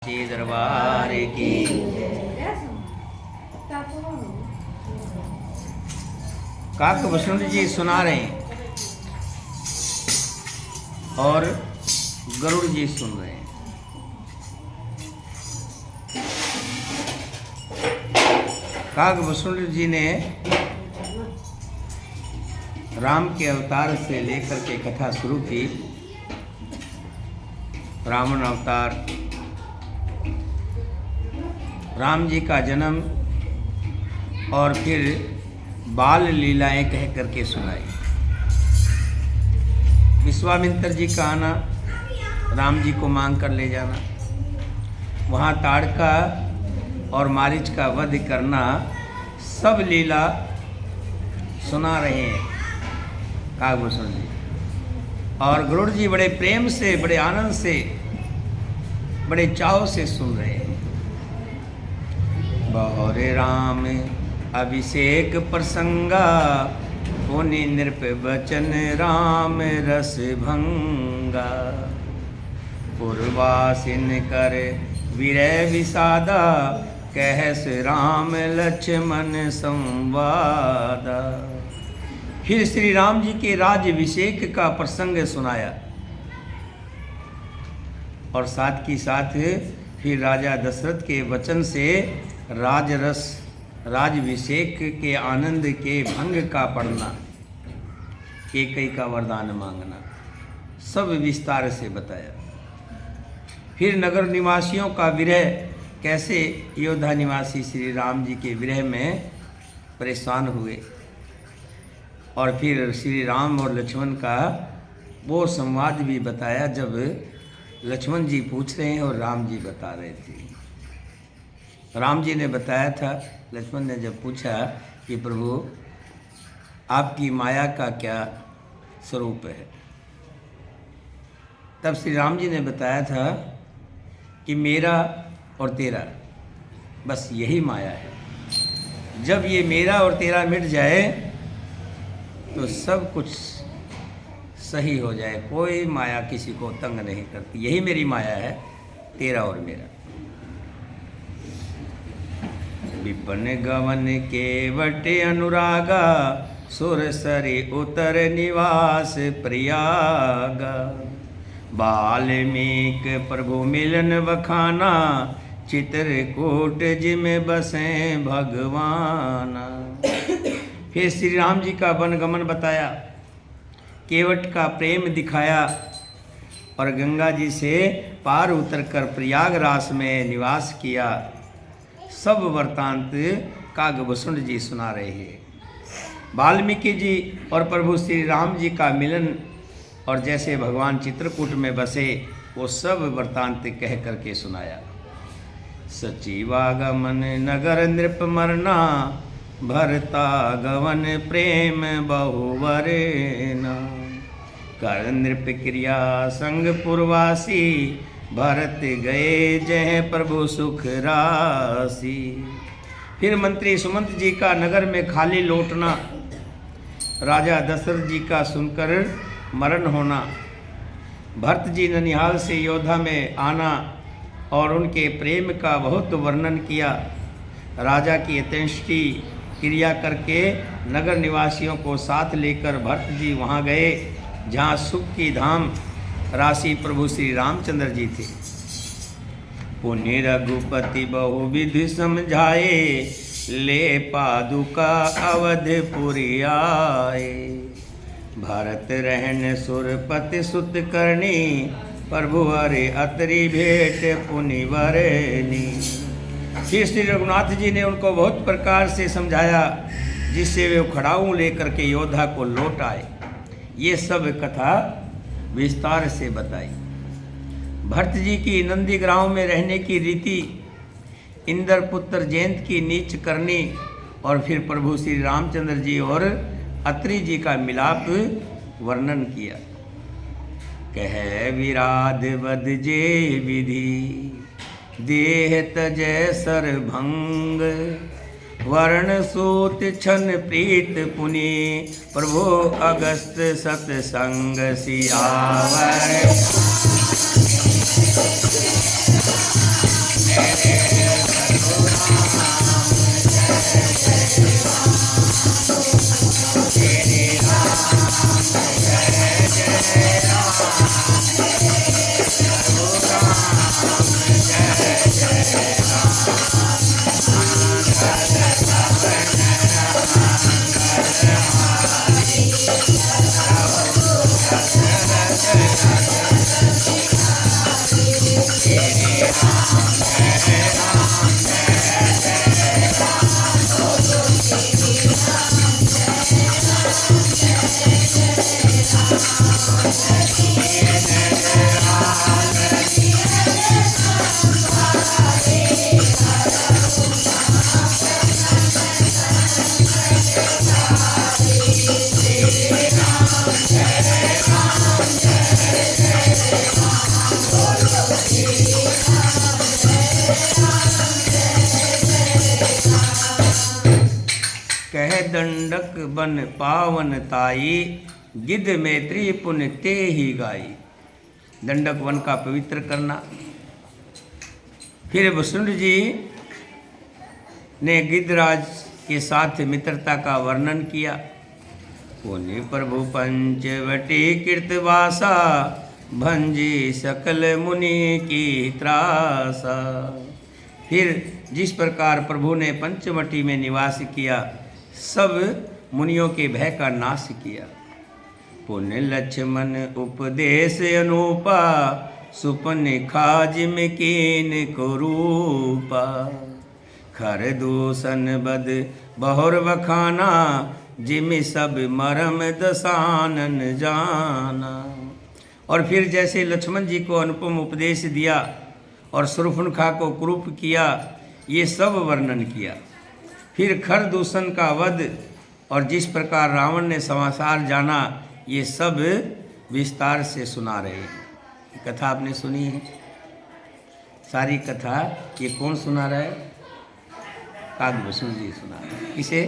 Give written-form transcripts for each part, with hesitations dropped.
श्री दरबार की। काक वसुंठ जी सुना रहे हैं और गरुड़ जी सुन रहे हैं। काक वसुंठ जी ने राम के अवतार से लेकर के कथा शुरू की। रावण अवतार, राम जी का जन्म और फिर बाल लीलाएं कह करके सुनाई। विश्वामित्र जी का आना, राम जी को मांग कर ले जाना, वहाँ ताड़का और मारीच का वध करना, सब लीला सुना रहे हैं काकभूषण जी। और गरुड़ जी बड़े प्रेम से, बड़े आनंद से, बड़े चाव से सुन रहे हैं। बहुरे राम अभिषेक प्रसंगा, पुनि नृप बचन राम रस भंगा। पूर्वासिन कर विरह विषादा, कहस राम लक्ष्मण संवादा। फिर श्री राम जी के राज्यभिषेक का प्रसंग सुनाया और साथ ही साथ फिर राजा दशरथ के वचन से राजरस, राज्यभिषेक के आनंद के भंग का पढ़ना, कैकेयी का वरदान मांगना, सब विस्तार से बताया। फिर नगर निवासियों का विरह, कैसे अयोध्या निवासी श्री राम जी के विरह में परेशान हुए। और फिर श्री राम और लक्ष्मण का वो संवाद भी बताया, जब लक्ष्मण जी पूछ रहे हैं और राम जी बता रहे थे। राम जी ने बताया था, लक्ष्मण ने जब पूछा कि प्रभु आपकी माया का क्या स्वरूप है, तब श्री राम जी ने बताया था कि मेरा और तेरा, बस यही माया है। जब ये मेरा और तेरा मिट जाए तो सब कुछ सही हो जाए, कोई माया किसी को तंग नहीं करती। यही मेरी माया है, तेरा और मेरा। विपन गवन केवट अनुरागा, सुर सरि उतर निवास प्रयागा। बाल्मीक प्रभु मिलन बखाना, चित्रकूट जिम बसे भगवाना। फिर श्री राम जी का वनगमन बताया, केवट का प्रेम दिखाया और गंगा जी से पार उतरकर प्रयागराज में निवास किया। सब वृत्तांत काकभूषण जी सुना रहे हैं। वाल्मीकि जी और प्रभु श्री राम जी का मिलन और जैसे भगवान चित्रकूट में बसे, वो सब वृत्तांत कह करके सुनाया। सचिवागमन नगर नृप मरना, भरता गवन प्रेम बहुवरेना। कर नृप क्रिया संग पुरवासी, भरत गए जय प्रभु सुख राशि। फिर मंत्री सुमंत जी का नगर में खाली लौटना, राजा दशरथ जी का सुनकर मरण होना, भरत जी ननिहाल से अयोध्या में आना और उनके प्रेम का बहुत वर्णन किया। राजा की अंत्येष्टि क्रिया करके नगर निवासियों को साथ लेकर भरत जी वहाँ गए जहाँ सुख की धाम राशि प्रभु श्री रामचंद्र जी थे। पुण्य रघुपति बहुविधि समझाए, ले पादुका अवधपुरी आए। भरत रहन सुरपति सुत करनी, प्रभु हरे अतरी भेंट पुनि वरनी। फिर श्री रघुनाथ जी ने उनको बहुत प्रकार से समझाया, जिससे वे खड़ाऊ लेकर के योद्धा को लौट आए। ये सब कथा विस्तार से बताई। भरत जी की नंदीग्राम में रहने की रीति, इंद्रपुत्र जयंत की नीच करनी और फिर प्रभु श्री रामचंद्र जी और अत्रि जी का मिलाप वर्णन किया। कह विराध वध जे विधि, देह तजय सर भंग। वर्ण सूत छन प्रीत पुनि, प्रभु अगस्त सतसंग सियावर। कह दंडक बन पावन ताई, गिद्ध मैत्री पुण्य ते ही गाई। दंडक वन का पवित्र करना। फिर वसुंध जी ने गिद्धराज के साथ मित्रता का वर्णन किया। पुण्य प्रभु पंचवटी कृतवासा, भंजी सकल मुनि की त्रासा। फिर जिस प्रकार प्रभु ने पंचवटी में निवास किया, सब मुनियों के भय का नाश किया। पुण्य लक्ष्मण उपदेश अनूपा, सुपन खाज में कीन कुरूपा। खर दूषण बद बहुर बखाना, जिम सब मरम दसानन जाना। और फिर जैसे लक्ष्मण जी को अनुपम उपदेश दिया और शूर्पणखा को कुरूप किया, ये सब वर्णन किया। फिर खर दूषण का वध और जिस प्रकार रावण ने समाचार जाना, ये सब विस्तार से सुना रहे हैं। कथा आपने सुनी है, सारी कथा ये कौन सुना रहा है? काकभूषण जी सुना रहे हैं। किसे?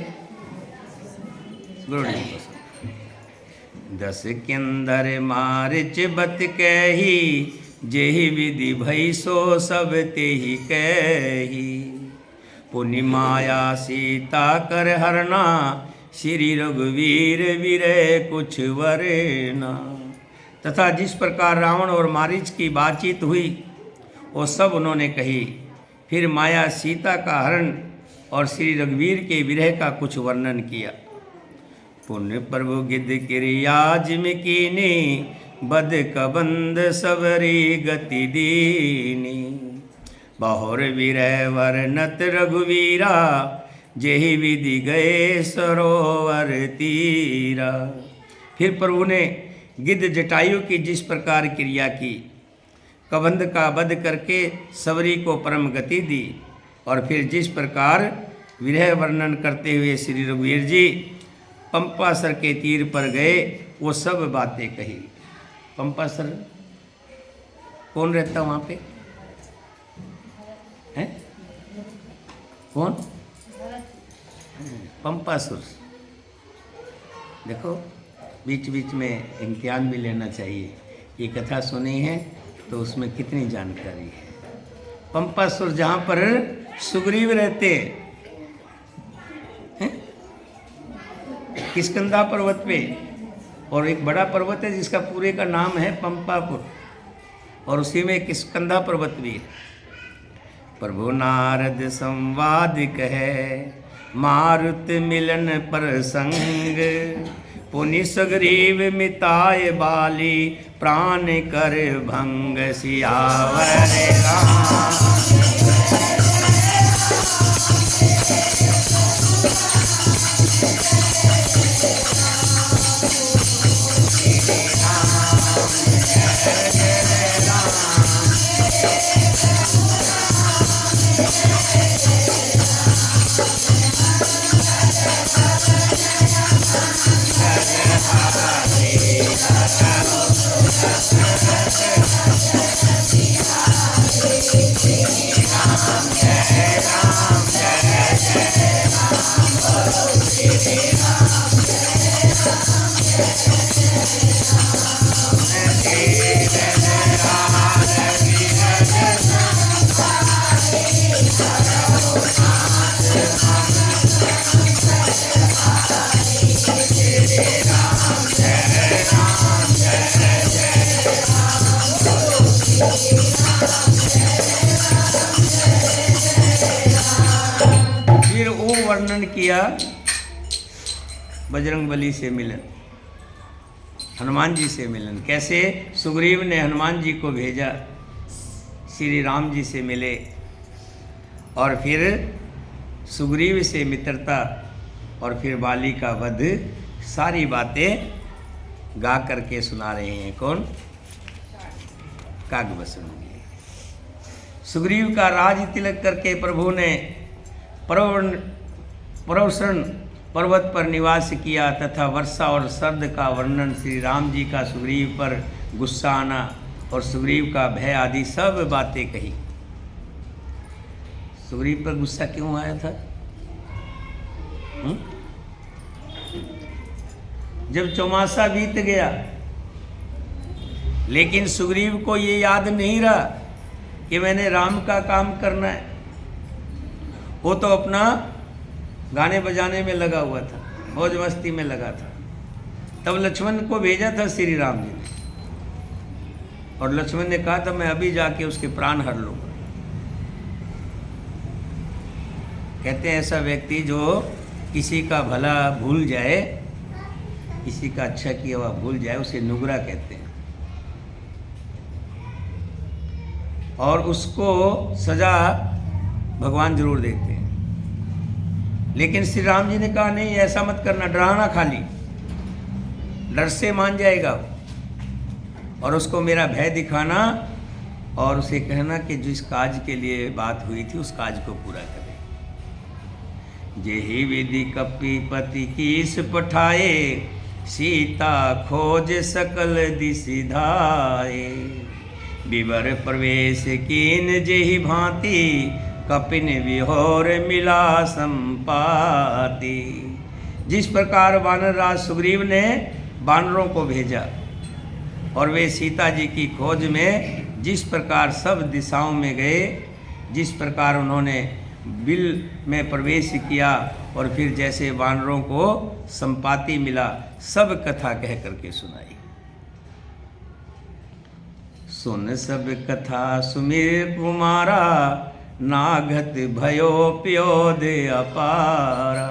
गुरुदेव को सुना। 10 किंदर मारिच बत कही, जेहि विधि भई सो सब तेहि कही। पुनि माया सीता कर हरना, श्री रघुवीर विरय कुछ वरना। तथा जिस प्रकार रावण और मारीच की बातचीत हुई, वो सब उन्होंने कही। फिर माया सीता का हरण और श्री रघुवीर के विरह का कुछ वर्णन किया। पुण्य प्रभु गिद्ध क्रिया जिम कीनी, बद कबंद सबरी गति दीनी। बहुर विरह वर्णत रघुवीरा, जेहि विधि गए सरोवर तीरा। फिर प्रभु ने गिद्ध जटायु की जिस प्रकार क्रिया की, कबंध का वध करके सबरी को परम गति दी, और फिर जिस प्रकार विरह वर्णन करते हुए श्री रघुवीर जी पंपासर के तीर पर गए, वो सब बातें कही। पंपासर कौन रहता वहाँ पे है? कौन? पंपासुर। देखो, बीच बीच में इम्तिहान भी लेना चाहिए। ये कथा सुनी है तो उसमें कितनी जानकारी है। पंपासुर जहाँ पर सुग्रीव रहते हैं, किष्किंधा पर्वत पे, और एक बड़ा पर्वत है जिसका पूरे का नाम है पंपापुर, और उसी में किष्किंधा पर्वत भी है। प्रभु नारद संवाद कहे, मारुत मिलन प्रसंग। पुनि सुग्रीव मिताय बाली, प्राण कर भंग सियावर राम। फिर वो वर्णन किया बजरंगबली से मिलन, हनुमान जी से मिलन। कैसे सुग्रीव ने हनुमान जी को भेजा श्री राम जी से मिले और फिर सुग्रीव से मित्रता और फिर बाली का वध, सारी बातें गा करके सुना रहे हैं। कौन? कागभूषण जी। सुग्रीव का राज तिलक करके प्रभु ने पर्वतन पर्वत पर निवास किया तथा वर्षा और सर्द का वर्णन, श्री राम जी का सुग्रीव पर गुस्सा आना और सुग्रीव का भय आदि सब बातें कही। सुग्रीव पर गुस्सा क्यों आया था? जब चौमासा बीत गया, लेकिन सुग्रीव को ये याद नहीं रहा कि मैंने राम का काम करना है। वो तो अपना गाने बजाने में लगा हुआ था, मौज मस्ती में लगा था। तब लक्ष्मण को भेजा था श्री राम जी ने, और लक्ष्मण ने कहा था मैं अभी जाके उसके प्राण हर लूंगा। कहते हैं ऐसा व्यक्ति जो किसी का भला भूल जाए, किसी का अच्छा किया हुआ भूल जाए, उसे नुगरा कहते हैं, और उसको सजा भगवान जरूर देते हैं। लेकिन श्री राम जी ने कहा नहीं, ऐसा मत करना, डराना खाली, डर से मान जाएगा और उसको मेरा भय दिखाना और उसे कहना कि जिस काज के लिए बात हुई थी उस काज को पूरा करे। जेहि विधि कपीपति कीस पठाए, सीता खोज सकल दिस धाये। विवर प्रवेश कीन जेहि भांति, कपिन विहोर मिला संपाति। जिस प्रकार वानर राज सुग्रीव ने वानरों को भेजा और वे सीता जी की खोज में जिस प्रकार सब दिशाओं में गए, जिस प्रकार उन्होंने बिल में प्रवेश किया और फिर जैसे वानरों को संपाति मिला, सब कथा कह करके सुनाई। सुन सब कथा सुमिर कुमारा, नाघत भयो प्योद अपारा।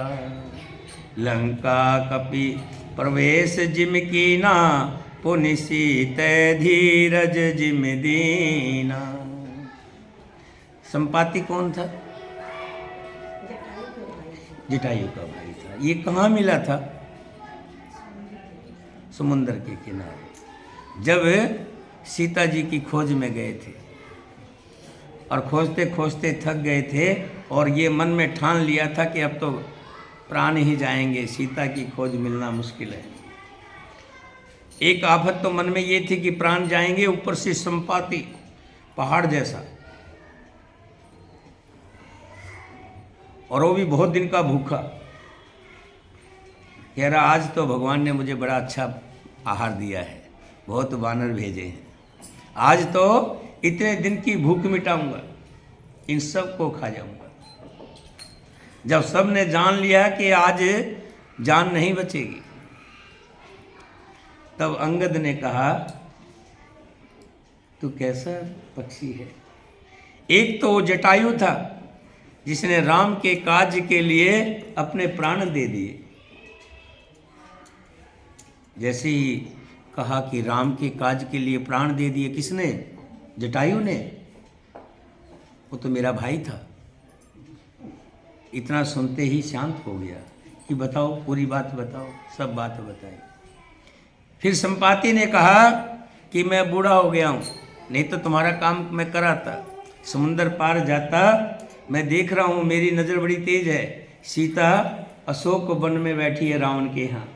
लंका कपि प्रवेश जिम कीना, पुनि सीते धीरज जिम दीना। संपाति कौन था? जटायु का भाई था। ये कहाँ मिला था? समुद्र के किनारे, जब सीता जी की खोज में गए थे और खोजते खोजते थक गए थे और ये मन में ठान लिया था कि अब तो प्राण ही जाएंगे, सीता की खोज मिलना मुश्किल है। एक आफत तो मन में ये थी कि प्राण जाएंगे, ऊपर से संपाति पहाड़ जैसा, और वो भी बहुत दिन का भूखा। कह रहा आज तो भगवान ने मुझे बड़ा अच्छा आहार दिया है, बहुत वानर भेजे हैं, आज तो इतने दिन की भूख मिटाऊंगा, इन सब को खा जाऊंगा। जब सब ने जान लिया कि आज जान नहीं बचेगी, तब अंगद ने कहा तू कैसा पक्षी है। एक तो वो जटायु था जिसने राम के काज के लिए अपने प्राण दे दिए। जैसे ही कहा कि राम के काज के लिए प्राण दे दिए, किसने? जटायु ने। वो तो मेरा भाई था। इतना सुनते ही शांत हो गया कि बताओ, पूरी बात बताओ। सब बात बताई। फिर संपाति ने कहा कि मैं बूढ़ा हो गया हूँ, नहीं तो तुम्हारा काम मैं कराता, समुंदर पार जाता। मैं देख रहा हूँ मेरी नज़र बड़ी तेज है, सीता अशोक वन में बैठी है रावण के यहाँ,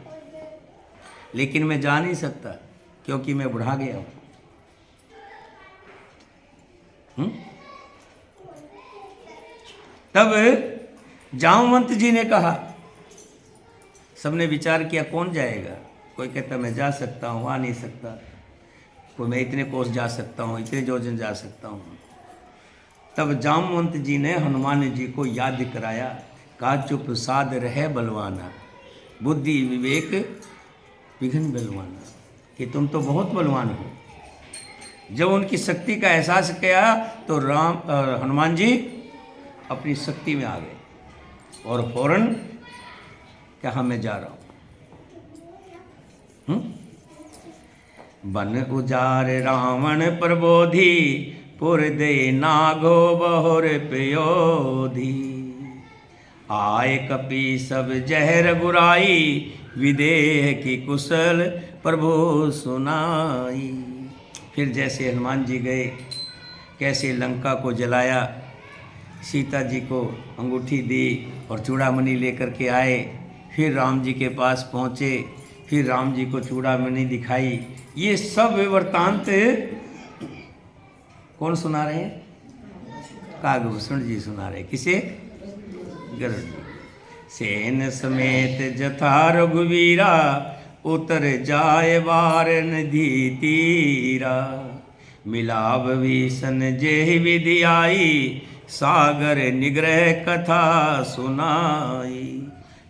लेकिन मैं जा नहीं सकता क्योंकि मैं बुढ़ा गया हूँ। तब जामवंत जी ने कहा, सबने विचार किया कौन जाएगा। कोई कहता मैं जा सकता हूँ, आ नहीं सकता। कोई मैं इतने कोस जा सकता हूँ, इतने योजन जा सकता हूँ। तब जामवंत जी ने हनुमान जी को याद कराया, कहा चुप साध रहे बलवाना, बुद्धि विवेक विघ्न बलवाना, कि तुम तो बहुत बलवान हो। जब उनकी शक्ति का एहसास किया तो हनुमान जी अपनी शक्ति में आ गए और फौरन कहा मैं जा रहा हूँ। बन उजार रावण प्रबोधि, पुर दे नागो बहुर पयोधी। आए कपि सब जहर गुराई, विदेह की कुशल प्रभु सुनाई। फिर जैसे हनुमान जी गए, कैसे लंका को जलाया, सीता जी को अंगूठी दी और चूड़ामणि लेकर के आए। फिर राम जी के पास पहुँचे, फिर राम जी को चूड़ामणि दिखाई। ये सब वृत्तांत कौन सुना रहे हैं? कागभूषण जी सुना रहे। किसे? गरुड़ जी। सेन समेत जथा रघुवीरा, उतर जाए बार नदी तीरा। मिलाव भीषण जेहि विधि आई, सागर निग्रह कथा सुनाई।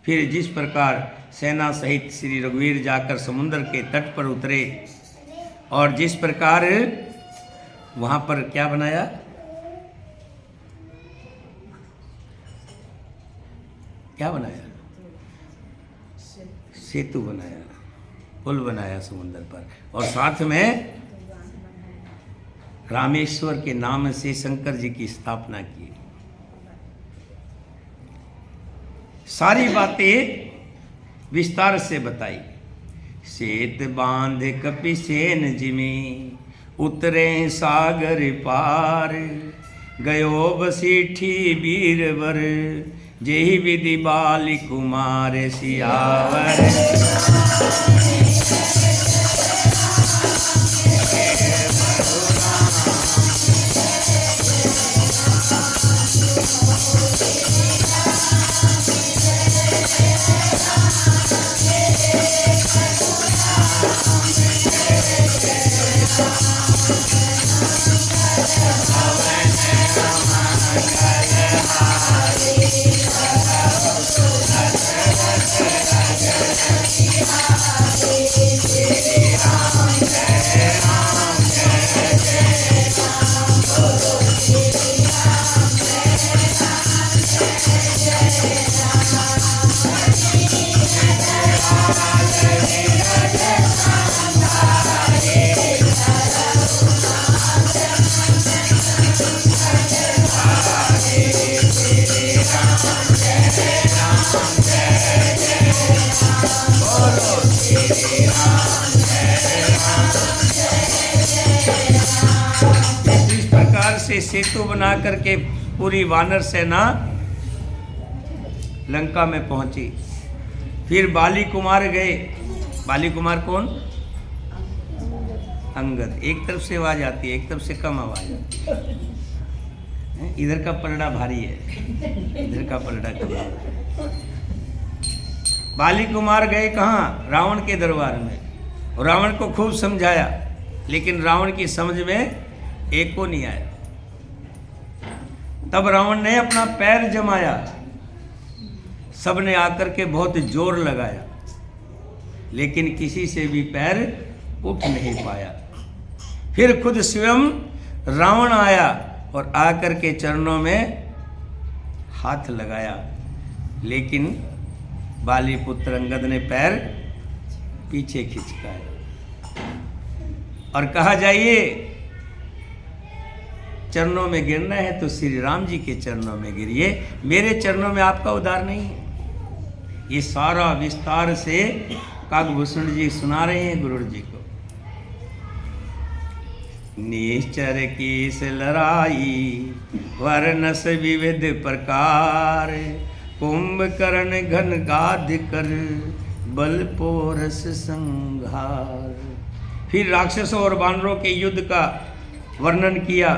फिर जिस प्रकार सेना सहित श्री रघुवीर जाकर समुद्र के तट पर उतरे, और जिस प्रकार वहाँ पर क्या बनाया? क्या बनाया? सेतु बनाया, पुल बनाया समुद्र पर, और साथ में रामेश्वर के नाम से शंकर जी की स्थापना की। सारी बातें विस्तार से बताई। सेत बांध कपिसेन जिमी, उतरे सागर पार। गयो बसीठी बीरवर, जेहि विधि बाली कुमार सियावर। इस प्रकार से सेतु बना करके पूरी वानर सेना लंका में पहुंची। फिर बाली कुमार गए। बाली कुमार कौन? अंगद। एक तरफ से आवाज आती है, एक तरफ से कम आवाज आती है। इधर का पलड़ा भारी है, इधर का पलड़ा कम है। बाली कुमार गए कहाँ? रावण के दरबार में, और रावण को खूब समझाया, लेकिन रावण की समझ में एक को नहीं आया। तब रावण ने अपना पैर जमाया, सबने आकर के बहुत जोर लगाया, लेकिन किसी से भी पैर उठ नहीं पाया। फिर खुद स्वयं रावण आया और आकर के चरणों में हाथ लगाया, लेकिन बाली पुत्र अंगद ने पैर पीछे खिंचकाया और कहा, जाइए चरणों में गिरना है तो श्री राम जी के चरणों में गिरिए, मेरे चरणों में आपका उद्धार नहीं है। ये सारा विस्तार से काकभूषण जी सुना रहे हैं गुरु जी को। निश्चर की से लड़ाई, वर्णस विविध प्रकार। कुंभकर्ण घन गाध कर, बल पोरस संहार। फिर राक्षसों और वानरों के युद्ध का वर्णन किया।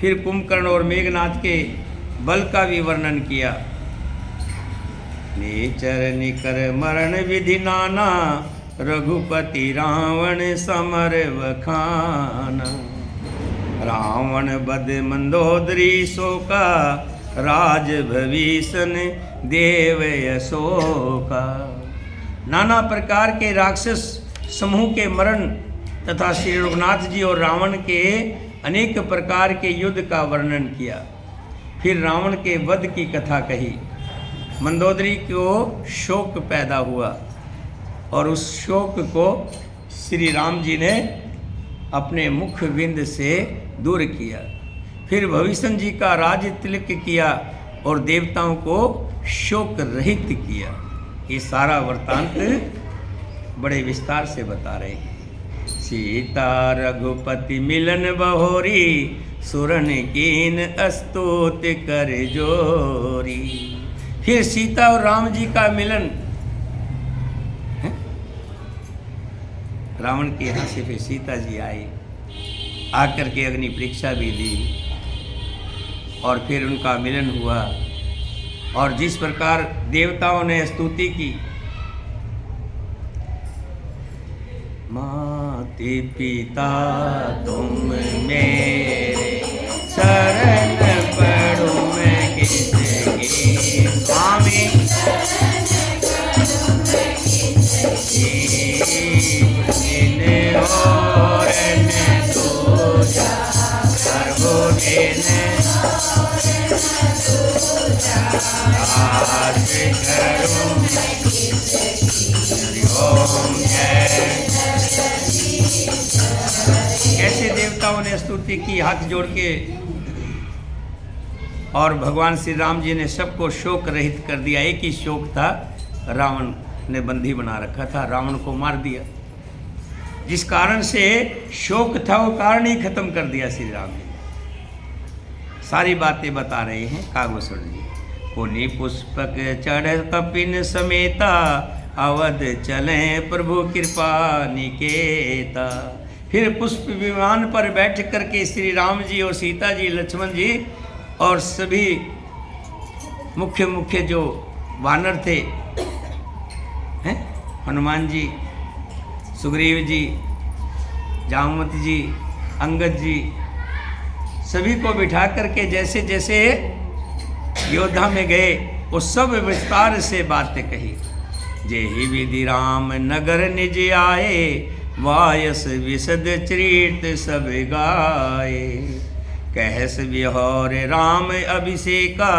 फिर कुंभकर्ण और मेघनाथ के बल का भी वर्णन किया। नेचर निकर मरण विधि नाना, रघुपति रावण समर वखाना। रावण बद मंदोदरी शोका, राज भविषण देव यशोका। नाना प्रकार के राक्षस समूह के मरण तथा श्री रघुनाथ जी और रावण के अनेक प्रकार के युद्ध का वर्णन किया। फिर रावण के वध की कथा कही। मंदोदरी को शोक पैदा हुआ और उस शोक को श्री राम जी ने अपने मुख विंद से दूर किया। फिर भविष्य जी का राज तिलक किया और देवताओं को शोक रहित किया। ये सारा वृत्तांत बड़े विस्तार से बता रहे हैं। सीता रघुपति मिलन बहोरी, सुरन कीन स्तुत कर जोरी। फिर सीता और राम जी का मिलन, रावण के यहाँ से फिर सीता जी आए, आकर के अग्नि परीक्षा भी दी और फिर उनका मिलन हुआ। और जिस प्रकार देवताओं ने स्तुति की, माते पिता तुम मेरे शरण पड़ो मैं किसकी, स्वामी और कैसे देवताओं ने स्तुति की हाथ जोड़ के, और भगवान श्री राम जी ने सबको शोक रहित कर दिया। एक ही शोक था, रावण ने बंदी बना रखा था, रावण को मार दिया। जिस कारण से शोक था वो कारण ही खत्म कर दिया श्री राम जी। सारी बातें बता रहे हैं कागभूषण जी। पुनि पुष्पक चढ़ कपिन समेता, अवध चले प्रभु कृपा निकेता। फिर पुष्प विमान पर बैठ करके श्री राम जी और सीता जी, लक्ष्मण जी और सभी मुख्य मुख्य जो वानर थे, हैं, हनुमान जी, सुग्रीव जी, जामवंत जी, अंगद जी, सभी को बिठा करके जैसे जैसे योद्धा में गए वो सब विस्तार से बातें कही। जेहि विधि राम नगर निज आए, वायस विशद चरित सब गाए। कहस विहौर राम अभिषेका,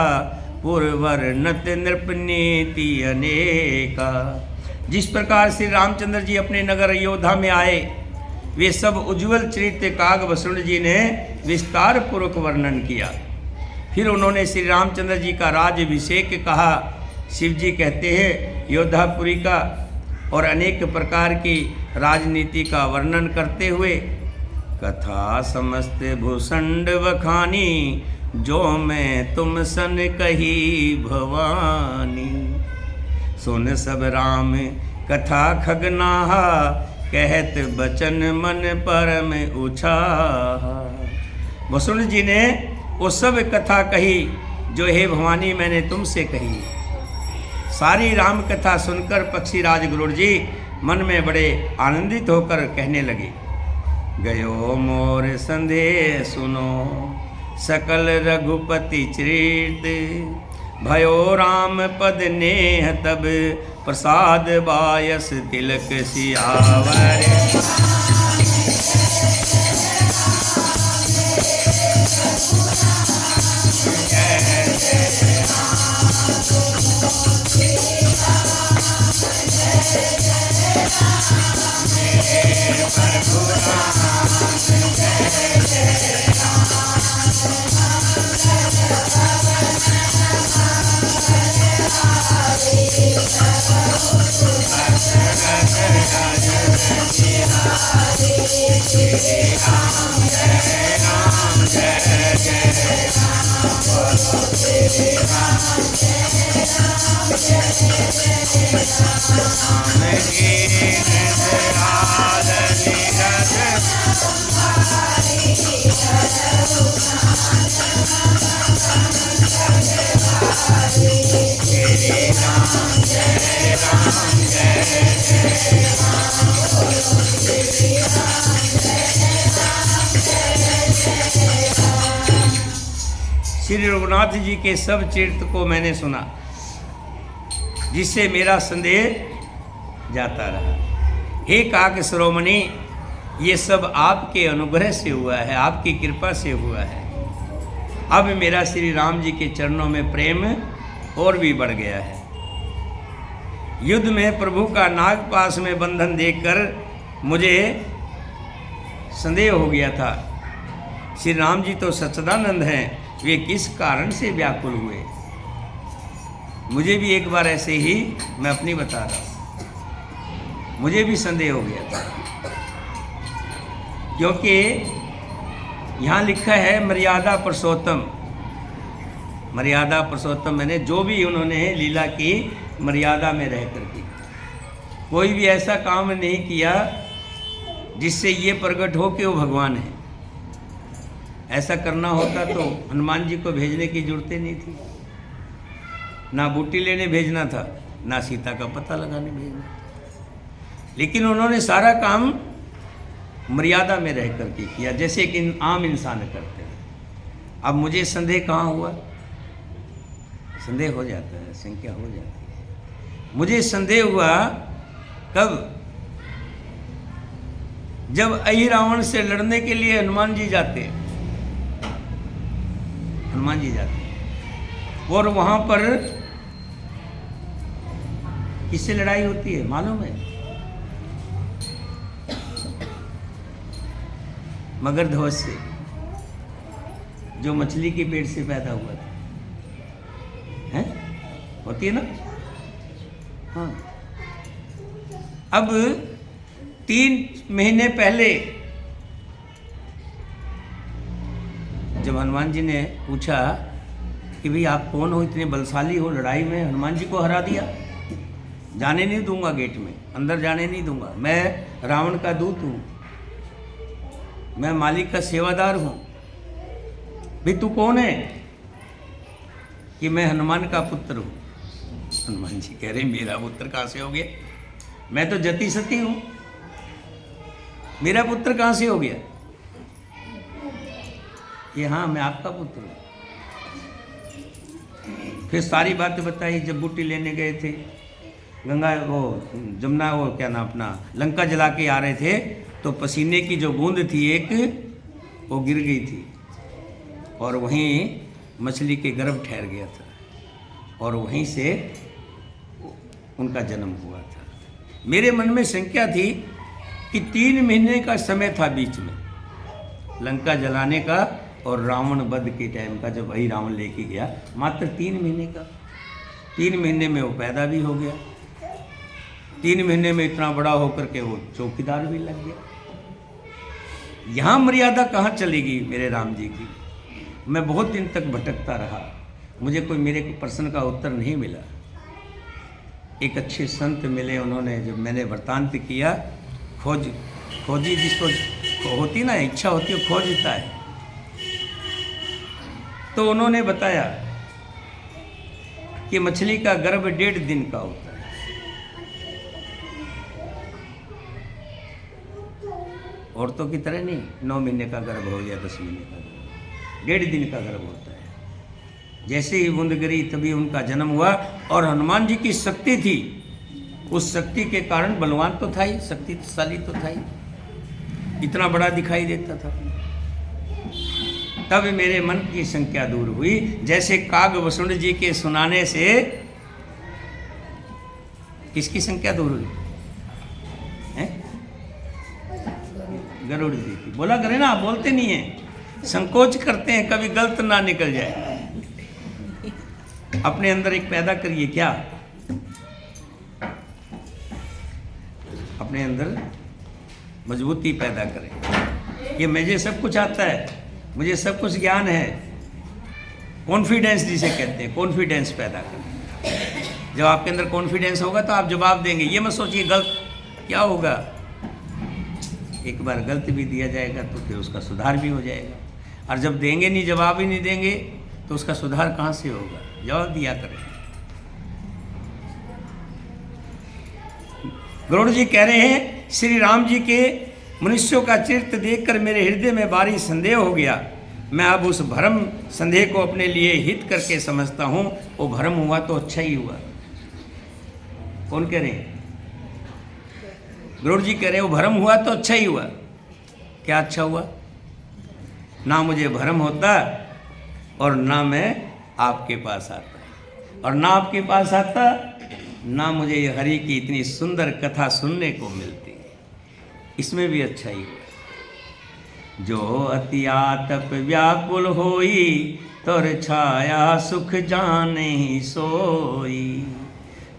पुरवर नत नृप नीति अनेका। जिस प्रकार श्री रामचंद्र जी अपने नगर अयोध्या में आए, वे सब उज्ज्वल चरित्र कागभूषण जी ने विस्तार पूर्वक वर्णन किया। फिर उन्होंने श्री रामचंद्र जी का राज्यभिषेक कहा। शिव जी कहते हैं योद्धापुरी का और अनेक प्रकार की राजनीति का वर्णन करते हुए, कथा समस्त भूषण वखानी, जो मैं तुम सन कही भवानी। सुन सब राम कथा खगनाहा, कहत बचन मन परम उछाहा। वसुण जी ने वो सब कथा कही जो हे भवानी मैंने तुमसे कही। सारी राम कथा सुनकर पक्षीराज गरुड़ जी मन में बड़े आनंदित होकर कहने लगे, गयो मोर संदेह सुनो, सकल रघुपति चरित। भयो राम पद नेह तब, प्रसाद बायस तिलक सियावर। श्री रघुनाथ जी के सब चरित्र को मैंने सुना, जिससे मेरा संदेह जाता रहा। हे काक शिरोमणि, ये सब आपके अनुग्रह से हुआ है, आपकी कृपा से हुआ है। अब मेरा श्री राम जी के चरणों में प्रेम और भी बढ़ गया है। युद्ध में प्रभु का नागपाश में बंधन देखकर मुझे संदेह हो गया था। श्री राम जी तो सच्चिदानंद हैं, वे किस कारण से व्याकुल हुए। मुझे भी एक बार ऐसे ही, मैं अपनी बता रहा हूँ, मुझे भी संदेह हो गया था, क्योंकि यहाँ लिखा है मर्यादा पुरुषोत्तम। मर्यादा पुरुषोत्तम मैंने जो भी उन्होंने लीला की मर्यादा में रह कर की, कोई भी ऐसा काम नहीं किया जिससे ये प्रकट हो कि वो भगवान है। ऐसा करना होता तो हनुमान जी को भेजने की जरूरत नहीं थी, ना बूटी लेने भेजना था, ना सीता का पता लगाने भेजना था। लेकिन उन्होंने सारा काम मर्यादा में रह करके किया, जैसे कि आम इंसान करते हैं। अब मुझे संदेह कहाँ हुआ? संदेह हो जाता है, शंका हो जाती है। मुझे संदेह हुआ कब? जब अहि रावण से लड़ने के लिए हनुमान जी जाते, हनुमान जी जाते और वहां पर किससे लड़ाई होती है मालूम है? मगरध्वज से, जो मछली के पेट से पैदा हुआ था। हैं? होती है ना? हाँ। अब 3 महीने पहले जब हनुमान जी ने पूछा कि भाई आप कौन हो, इतने बलशाली हो, लड़ाई में हनुमान जी को हरा दिया, जाने नहीं दूंगा गेट में, अंदर जाने नहीं दूंगा, मैं रावण का दूत हूँ, मैं मालिक का सेवादार हूँ। भाई तू कौन है? कि मैं हनुमान का पुत्र हूँ। हनुमान जी कह रहे मेरा पुत्र कहाँ से हो गया? मैं तो जति सती हूँ, मेरा पुत्र कहाँ से हो गया? कि हाँ मैं आपका पुत्र हूँ। फिर सारी बातें बताई। जब बूटी लेने गए थे, गंगा वो जमुना वो क्या नाम अपना लंका जला के आ रहे थे, तो पसीने की जो बूंद थी एक, वो गिर गई थी और वहीं मछली के गर्भ ठहर गया था और वहीं से उनका जन्म हुआ था। मेरे मन में शंका थी कि 3 महीने का समय था बीच में लंका जलाने का और रावण वध के टाइम का, जब वही रावण लेके गया, मात्र 3 महीने का। 3 महीने में वो पैदा भी हो गया, 3 महीने में इतना बड़ा होकर के वो चौकीदार भी लग गया। यहाँ मर्यादा कहाँ चलेगी मेरे राम जी की? मैं बहुत दिन तक भटकता रहा, मुझे कोई मेरे प्रश्न का उत्तर नहीं मिला। एक अच्छे संत मिले, उन्होंने जब मैंने वृत्तांत किया, खोजी जिसको होती ना इच्छा होती है खोजता है, तो उन्होंने बताया कि मछली का गर्भ 1.5 दिन का होता है। औरतों की तरह नहीं 9 महीने का गर्भ हो गया, 10 महीने का गर्भ, 1.5 दिन का गर्भ होता है। जैसे ही बूंद गिरी तभी उनका जन्म हुआ। और हनुमान जी की शक्ति थी, उस शक्ति के कारण बलवान तो था ही, शक्तिशाली तो था ही, इतना बड़ा दिखाई देता था। तब मेरे मन की शंका दूर हुई। जैसे काग वसुंड जी के सुनाने से किसकी शंका दूर हुई? गरुड़ जी की। बोला करे ना, आप बोलते नहीं है, संकोच करते हैं कभी गलत ना निकल जाए। अपने अंदर एक पैदा करिए, क्या अपने अंदर मजबूती पैदा करें कि मुझे सब कुछ आता है, मुझे सब कुछ ज्ञान है। कॉन्फिडेंस जिसे कहते हैं, कॉन्फिडेंस पैदा करें। जब आपके अंदर कॉन्फिडेंस होगा तो आप जवाब देंगे। ये मत सोचिए गलत क्या होगा, एक बार गलत भी दिया जाएगा तो फिर उसका सुधार भी हो जाएगा। और जब देंगे नहीं, जवाब ही नहीं देंगे, तो उसका सुधार कहाँ से होगा? जवाब दिया करें। गरुड़ जी कह रहे हैं, श्री राम जी के मनुष्यों का चरित्र देखकर मेरे हृदय में भारी संदेह हो गया। मैं अब उस भ्रम संदेह को अपने लिए हित करके समझता हूँ। वो भ्रम हुआ तो अच्छा ही हुआ। कौन कह रहे हैं? गरुड़ जी कह रहे हैं वो भ्रम हुआ तो अच्छा ही हुआ। क्या अच्छा हुआ? ना मुझे भ्रम होता और ना मैं आपके पास आता, और ना आपके पास आता ना मुझे ये हरि की इतनी सुंदर कथा सुनने को मिलती। इसमें भी अच्छा ही हुआ। जो अति आतप व्याकुल होई, तुर छाया सुख जाने सोई।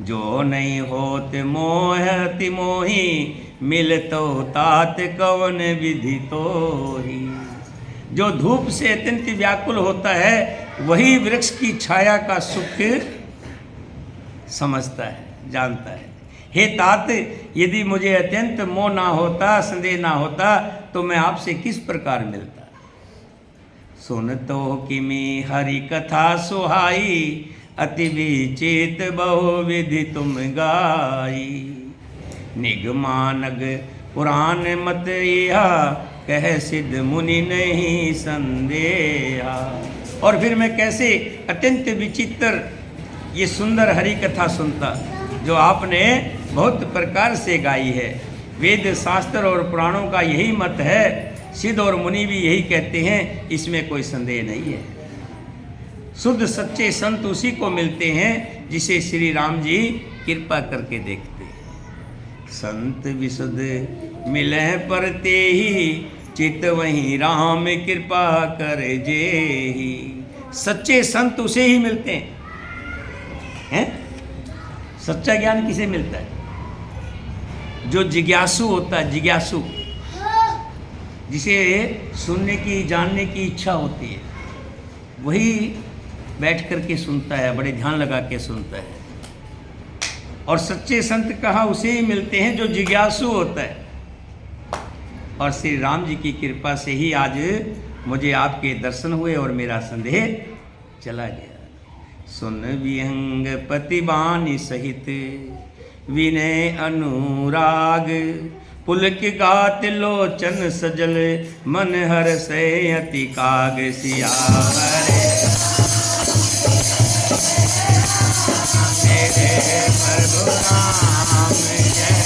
जो नहीं होत मोह अति मोही, मिलतो तात कवन विधि तोही। जो धूप से अत्यंत व्याकुल होता है वही वृक्ष की छाया का सुख समझता है, जानता है। हे तात, यदि मुझे अत्यंत मोह ना होता, संदेह ना होता, तो मैं आपसे किस प्रकार मिलता। सुन तो किमी हरि कथा सुहाई, अति विचित बहु विधि तुम गाई। निगमानग पुराण मत यहा, कह सिद्ध मुनि नहीं संदेहा। और फिर मैं कैसे अत्यंत विचित्र ये सुंदर हरि कथा सुनता जो आपने बहुत प्रकार से गाई है। वेद शास्त्र और पुराणों का यही मत है, सिद्ध और मुनि भी यही कहते हैं, इसमें कोई संदेह नहीं है। शुद्ध सच्चे संत उसी को मिलते हैं जिसे श्री राम जी कृपा करके देखते हैं। संत विशुद्ध मिले परते ही, चित वहीं राम कृपा कर जेहि। सच्चे संत उसे ही मिलते हैं। सच्चा ज्ञान किसे मिलता है? जो जिज्ञासु होता है, जिज्ञासु, जिसे सुनने की जानने की इच्छा होती है, वही बैठ कर के सुनता है, बड़े ध्यान लगा के सुनता है। और सच्चे संत कहाँ उसे ही मिलते हैं जो जिज्ञासु होता है। और श्री राम जी की कृपा से ही आज मुझे आपके दर्शन हुए और मेरा संदेह चला गया। सुन विहंग पतिबानी सहित, विनय अनुराग, पुलक गात लोचन सजल, मन हर से अति काग। सियावर मेरे प्रभु नाम जय,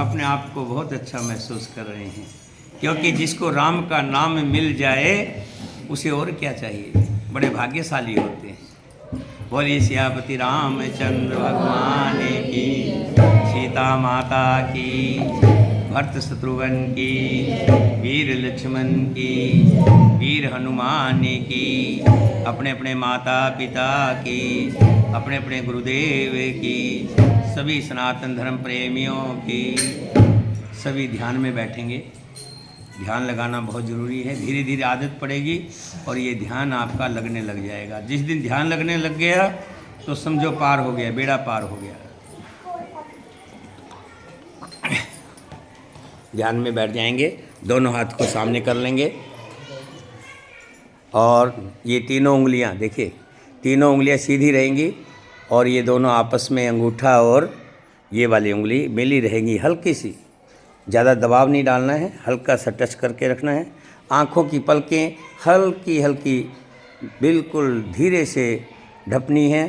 अपने आप को बहुत अच्छा महसूस कर रहे हैं, क्योंकि जिसको राम का नाम मिल जाए उसे और क्या चाहिए। बड़े भाग्यशाली होते हैं। बोलिए सियापति रामचंद्र भगवान की, सीता माता की, भरत शत्रुघ्न की, वीर लक्ष्मण की, वीर हनुमान की, अपने अपने माता पिता की, अपने अपने गुरुदेव की, सभी सनातन धर्म प्रेमियों की। सभी ध्यान में बैठेंगे। ध्यान लगाना बहुत ज़रूरी है। धीरे धीरे आदत पड़ेगी और ये ध्यान आपका लगने लग जाएगा। जिस दिन ध्यान लगने लग गया तो समझो पार हो गया, बेड़ा पार हो गया। ध्यान में बैठ जाएंगे, दोनों हाथ को सामने कर लेंगे और ये तीनों उंगलियां देखिए, तीनों उंगलियां सीधी रहेंगी और ये दोनों आपस में अंगूठा और ये वाली उंगली मिली रहेंगी। हल्की सी, ज़्यादा दबाव नहीं डालना है, हल्का सा टच करके रखना है। आँखों की पलकें हल्की हल्की बिल्कुल धीरे से ढपनी है